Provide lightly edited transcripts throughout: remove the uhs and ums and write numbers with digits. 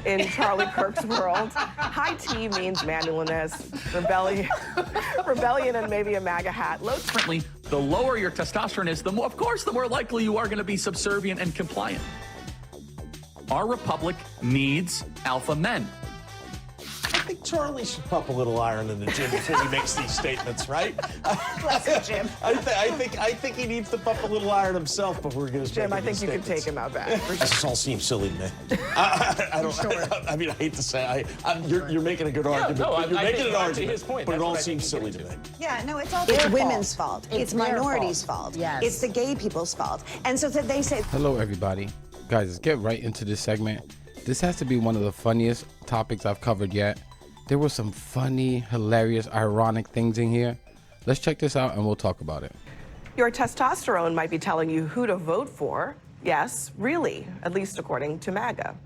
In Charlie Kirk's world, high tea means manliness, rebellion, and maybe a MAGA hat. Differently, the lower your testosterone is, the more likely you are going to be subservient and compliant. Our republic needs alpha men. I think Charlie should pump a little iron in the gym before he makes these statements, right? Bless you, Jim. I think he needs to pump a little iron himself before he goes. Jim, I think you can take him out back. This all seems silly to me. I don't. Sure. I mean, I hate to say, you're making a good argument. No, you're making an argument. His point, but it all seems silly to me. Yeah, no, it's all women's fault. It's minorities' fault. Yes. It's the gay people's fault. And so that they say. Hello, everybody. Guys, let's get right into this segment. This has to be one of the funniest topics I've covered yet. There were some funny, hilarious, ironic things in here. Let's check this out and we'll talk about it. Your testosterone might be telling you who to vote for. Yes, really, at least according to MAGA.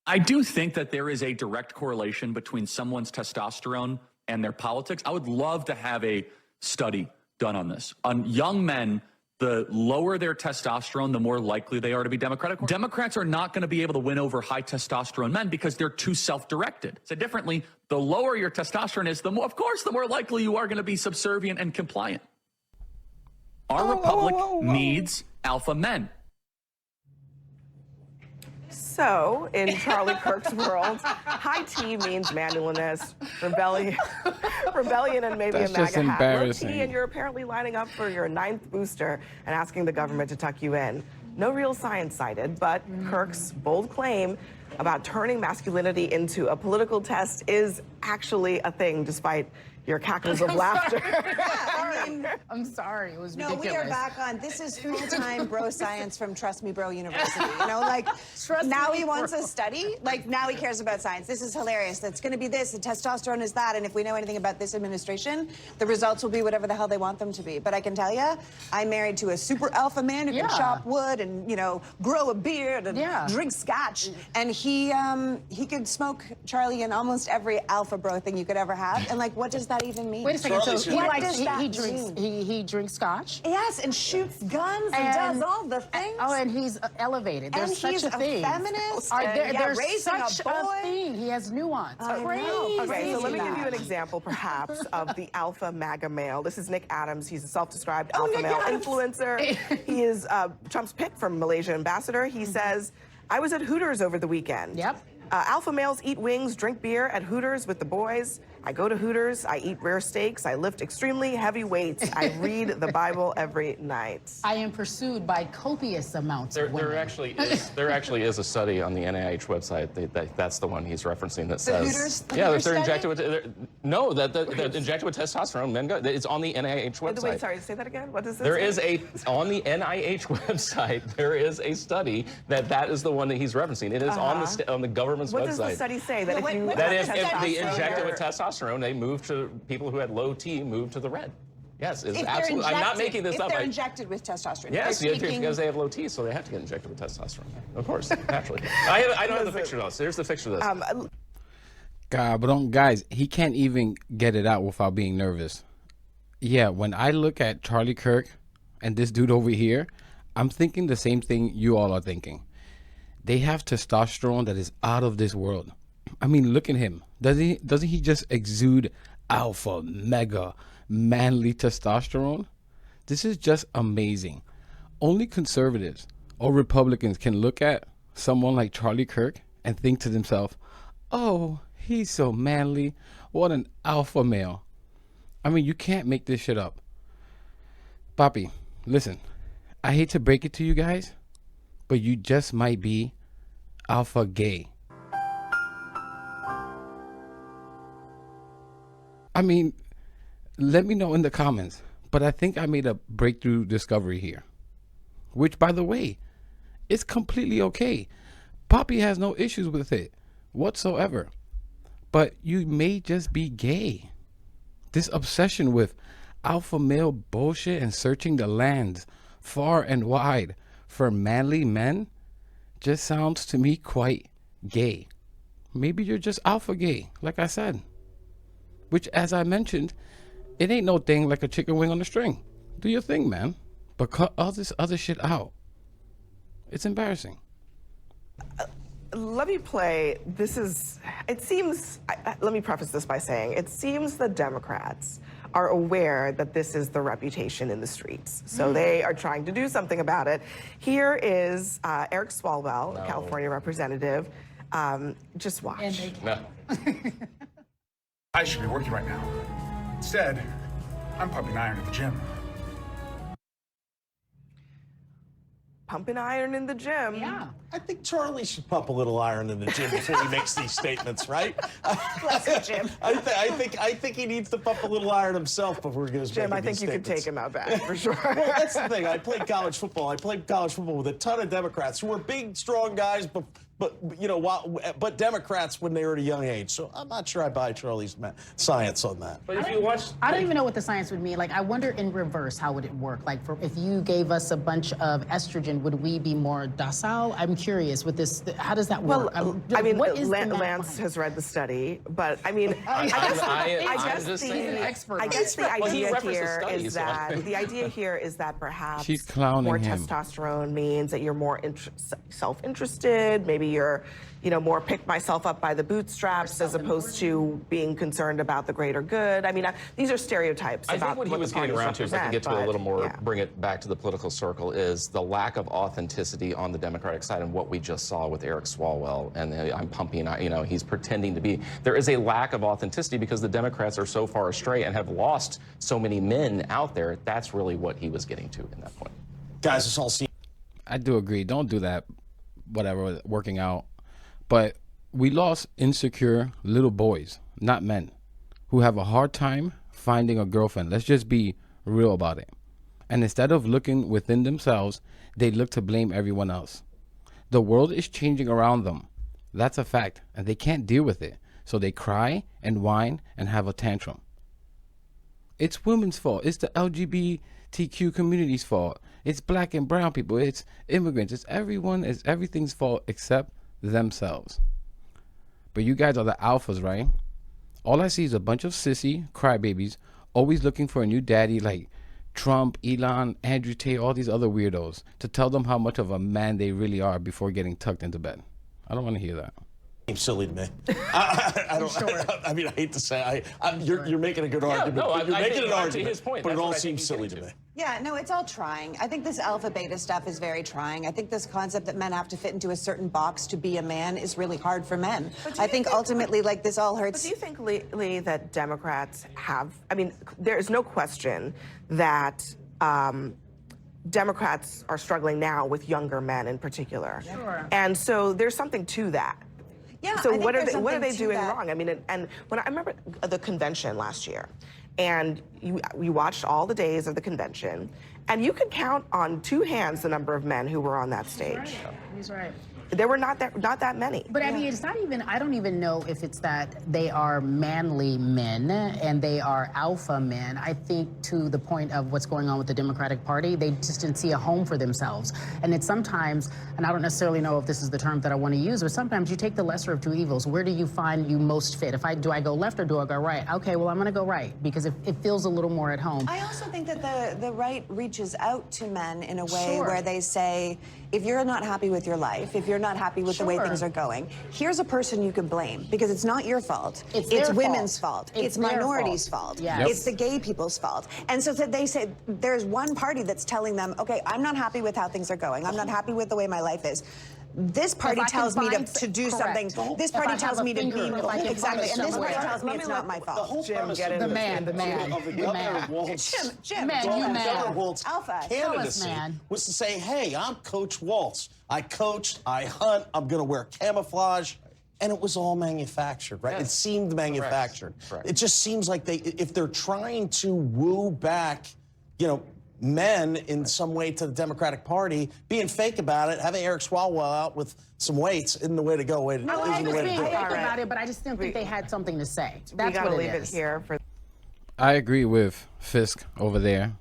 I do think that there is a direct correlation between someone's testosterone and their politics. I would love to have a study done on this. On young men, the lower their testosterone, the more likely they are to be Democratic. Democrats are not going to be able to win over high testosterone men because they're too self-directed. Said differently, the lower your testosterone is, the more likely you are going to be subservient and compliant. Our republic needs alpha men. So, in Charlie Kirk's world, high tea means manliness, rebellion, and maybe That's a just MAGA hat. Low embarrassing. tea, and you're apparently lining up for your 9th booster and asking the government to tuck you in. No real science cited, but Kirk's bold claim about turning masculinity into a political test is actually a thing, despite your cackles of laughter. I'm sorry, it was No, ridiculous. we are back on. This is full-time bro science from Trust Me Bro University. You know, like, now he wants a study. Like, now he cares about science. This is hilarious. That's going to be this, and testosterone is that, and if we know anything about this administration, the results will be whatever the hell they want them to be. But I can tell you, I'm married to a super alpha man who can chop wood and, you know, grow a beard and drink scotch. And he could smoke Charlie in almost every alpha bro thing you could ever have. And, like, what does that even mean? Wait a second, so he drinks scotch? Yes, and shoots guns and does all the things. Oh, and he's elevated. There's such a thing. And he's a feminist. There's raising such a boy. thing. He has nuance. Crazy. Okay, so let me give you an example, perhaps, of the alpha MAGA male. This is Nick Adams. He's a self-described alpha male influencer. He is Trump's pick from Malaysia ambassador. He says, I was at Hooters over the weekend. Yep. Alpha males eat wings, drink beer at Hooters with the boys. I go to Hooters, I eat rare steaks, I lift extremely heavy weights, I read the Bible every night. I am pursued by copious amounts of women. There actually is a study on the NIH website. That's the one he's referencing that says. Hooters they're injected with. They're injected with testosterone. Men go. It's on the NIH website. Wait, sorry, say that again. What does this? There is on the NIH website. There is a study that is the one that he's referencing. It is on the government's website. What does the study say? That if they injected with testosterone, they moved to people who had low T moved to the red. Yes, it's absolutely. I'm not making this up. If they're injected with testosterone. Yes, because they have low T, so they have to get injected with testosterone. Of course, naturally. I don't have the picture of this. Here's the picture of this. God, but guys, he can't even get it out without being nervous. Yeah, when I look at Charlie Kirk and this dude over here, I'm thinking the same thing you all are thinking. They have testosterone that is out of this world. I mean, look at him. Doesn't he just exude alpha, mega, manly testosterone? This is just amazing. Only conservatives or Republicans can look at someone like Charlie Kirk and think to themselves, oh, he's so manly. What an alpha male. I mean, you can't make this shit up. Papi, listen, I hate to break it to you guys, but you just might be alpha gay. I mean, let me know in the comments, but I think I made a breakthrough discovery here, which, by the way, is completely okay. Poppy has no issues with it whatsoever, but you may just be gay. This obsession with alpha male bullshit and searching the lands far and wide for manly men just sounds to me quite gay. Maybe you're just alpha gay, like I said. Which, as I mentioned, it ain't no thing like a chicken wing on a string. Do your thing, man. But cut all this other shit out. It's embarrassing. let me play. It seems, let me preface this by saying, it seems the Democrats are aware that this is the reputation in the streets. So they are trying to do something about it. Here is Eric Swalwell, California representative. Just watch. I should be working right now. Instead, I'm pumping iron at the gym. Pumping iron in the gym. Yeah. I think Charlie should pump a little iron in the gym before he makes these statements, right? Bless you, Jim. I think he needs to pump a little iron himself before he goes. Jim, I think you could take him out back for sure. Well, that's the thing. I played college football. I played college football with a ton of Democrats who were big, strong guys, but Democrats when they were at a young age. So I'm not sure I buy Charlie's science on that. But if you watch, I don't even know what the science would mean. Like, I wonder in reverse, how would it work? Like, if you gave us a bunch of estrogen, would we be more docile? I'm curious with this. How does that work? Well, I mean, Lance has read the study, but I mean, I guess the idea here is that perhaps she's clowning more him. testosterone means that you're more self-interested. Maybe you're, more pick myself up by the bootstraps as opposed to being concerned about the greater good. I mean, these are stereotypes. I about think what he was getting around to, if I can get to a little more, bring it back to the political circle, is the lack of authenticity on the Democratic side and what we just saw with Eric Swalwell. And I'm pumping, he's pretending to be. There is a lack of authenticity because the Democrats are so far astray and have lost so many men out there. That's really what he was getting to in that point. Guys, it's all seen. I do agree. Don't do that. Whatever, working out. But we lost insecure little boys, not men, who have a hard time finding a girlfriend. Let's just be real about it. And instead of looking within themselves, they look to blame everyone else. The world is changing around them. That's a fact. And they can't deal with it. So they cry and whine and have a tantrum. It's women's fault. It's the LGBTQ community's fault. It's black and brown people. It's immigrants. It's everything's fault except themselves. But you guys are the alphas, right? All I see is a bunch of sissy crybabies always looking for a new daddy like Trump, Elon, Andrew Tate, all these other weirdos to tell them how much of a man they really are before getting tucked into bed. I don't want to hear that. Seems silly to me. I don't. Sure. I mean, I hate to say, you're making a good argument. No, you're making an argument. His point, but it all seems silly to me. Yeah, no, it's all trying. I think this alpha beta stuff is very trying. I think this concept that men have to fit into a certain box to be a man is really hard for men. I think ultimately, like, this all hurts. But do you think, Lee, that Democrats have, I mean, there is no question that Democrats are struggling now with younger men in particular. Sure. And so there's something to that. Yeah, so I think what are they to doing that. wrong? I mean, and when I remember the convention last year, and you watched all the days of the convention, and you could count on two hands the number of men who were on that stage. He's right. There were not that many. But I mean, it's not even, I don't even know if it's that they are manly men and they are alpha men. I think to the point of what's going on with the Democratic Party, they just didn't see a home for themselves. And it's sometimes, and I don't necessarily know if this is the term that I want to use, but sometimes you take the lesser of two evils. Where do you find you most fit? Do I go left or do I go right? Okay, well, I'm going to go right because it feels a little more at home. I also think that the right reaches out to men in a way where they say, if you're not happy with your life, if you're not happy with the way things are going, here's a person you can blame because it's not your fault. It's women's fault. It's minorities' fault. Yes. It's the gay people's fault. And so they say there's one party that's telling them, okay, I'm not happy with how things are going. I'm not happy with the way my life is. This party tells me to do something. This party tells me to be exactly, and this party tells me it's not my fault. Jim, get in The man. Jim, Governor Walt's Alpha. candidacy was to say, hey, I'm Coach Waltz. I coached, I hunt, I'm going to wear camouflage. And it was all manufactured, right? Yes. It seemed manufactured. Correct. It just seems like if they're trying to woo back, men in some way to the Democratic Party, being fake about it, having Eric Swalwell out with some weights isn't the way to go. No, I was being fake about it, but I just didn't think they had something to say. That's we gotta what leave it here for. I agree with Fisk over there.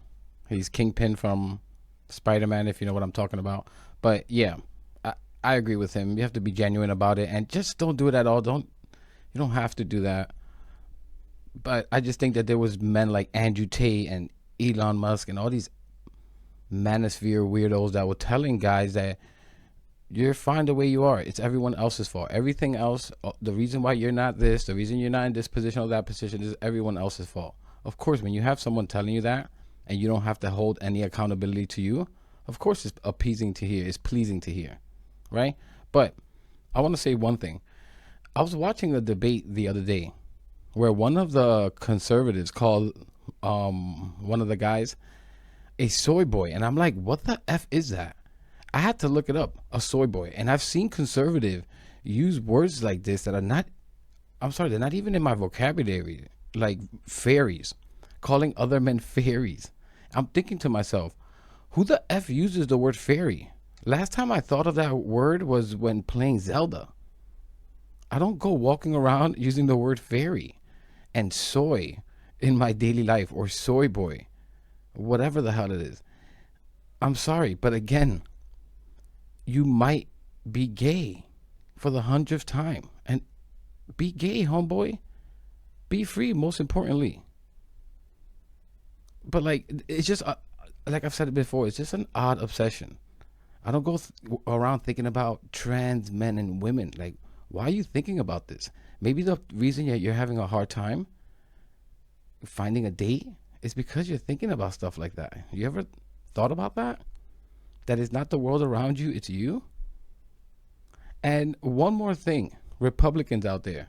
He's Kingpin from Spider-Man, if you know what I'm talking about. But yeah, I agree with him. You have to be genuine about it and just don't do it at all. You don't have to do that. But I just think that there was men like Andrew Tate and Elon Musk and all these manosphere weirdos that were telling guys that you're fine the way you are. It's everyone else's fault. Everything else, the reason why you're not this, the reason you're not in this position or that position is everyone else's fault. Of course, when you have someone telling you that and you don't have to hold any accountability to you, of course it's appeasing to hear. It's pleasing to hear, right? But I want to say one thing. I was watching a debate the other day where one of the conservatives called one of the guys a soy boy. And I'm like, what the F is that? I had to look it up, a soy boy. And I've seen conservative use words like this that are not, I'm sorry, they're not even in my vocabulary, like fairies, calling other men fairies. I'm thinking to myself, who the F uses the word fairy? Last time I thought of that word was when playing Zelda. I don't go walking around using the word fairy and soy in my daily life, or soy boy, whatever the hell it is. I'm sorry, but again, you might be gay for the 100th time. And be gay, homeboy. Be free, most importantly. But like, it's just, like I've said it before, it's just an odd obsession. I don't go around thinking about trans men and women. Like, why are you thinking about this? Maybe the reason you're having a hard time finding a date is because you're thinking about stuff like that. You ever thought about that? That it's not the world around you, it's you? And one more thing, Republicans out there,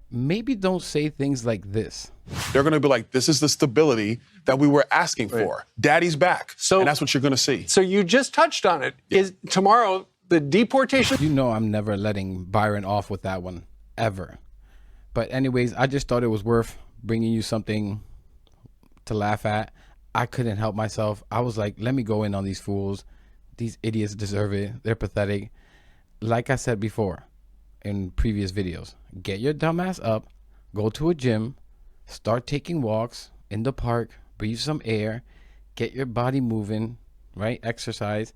maybe don't say things like this. They're going to be like, this is the stability that we were asking for. Daddy's back. And that's what you're going to see. So you just touched on it. Yeah. Is tomorrow the deportation? You know I'm never letting Byron off with that one, ever. But anyways, I just thought it was worth bringing you something to laugh at. I couldn't help myself. I was like, let me go in on these fools. These idiots deserve it. They're pathetic. Like I said before in previous videos, get your dumb ass up, go to a gym, start taking walks in the park, breathe some air, get your body moving, right? Exercise.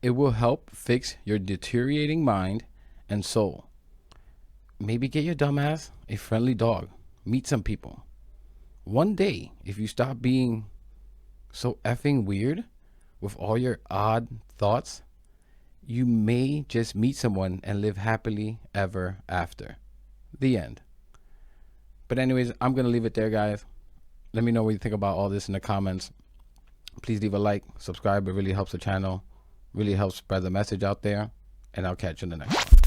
It will help fix your deteriorating mind and soul. Maybe get your dumb ass a friendly dog. Meet some people. One day, if you stop being so effing weird with all your odd thoughts, you may just meet someone and live happily ever after. The end. But anyways, I'm going to leave it there, guys. Let me know what you think about all this in the comments. Please leave a like, subscribe. It really helps the channel. Really helps spread the message out there. And I'll catch you in the next one.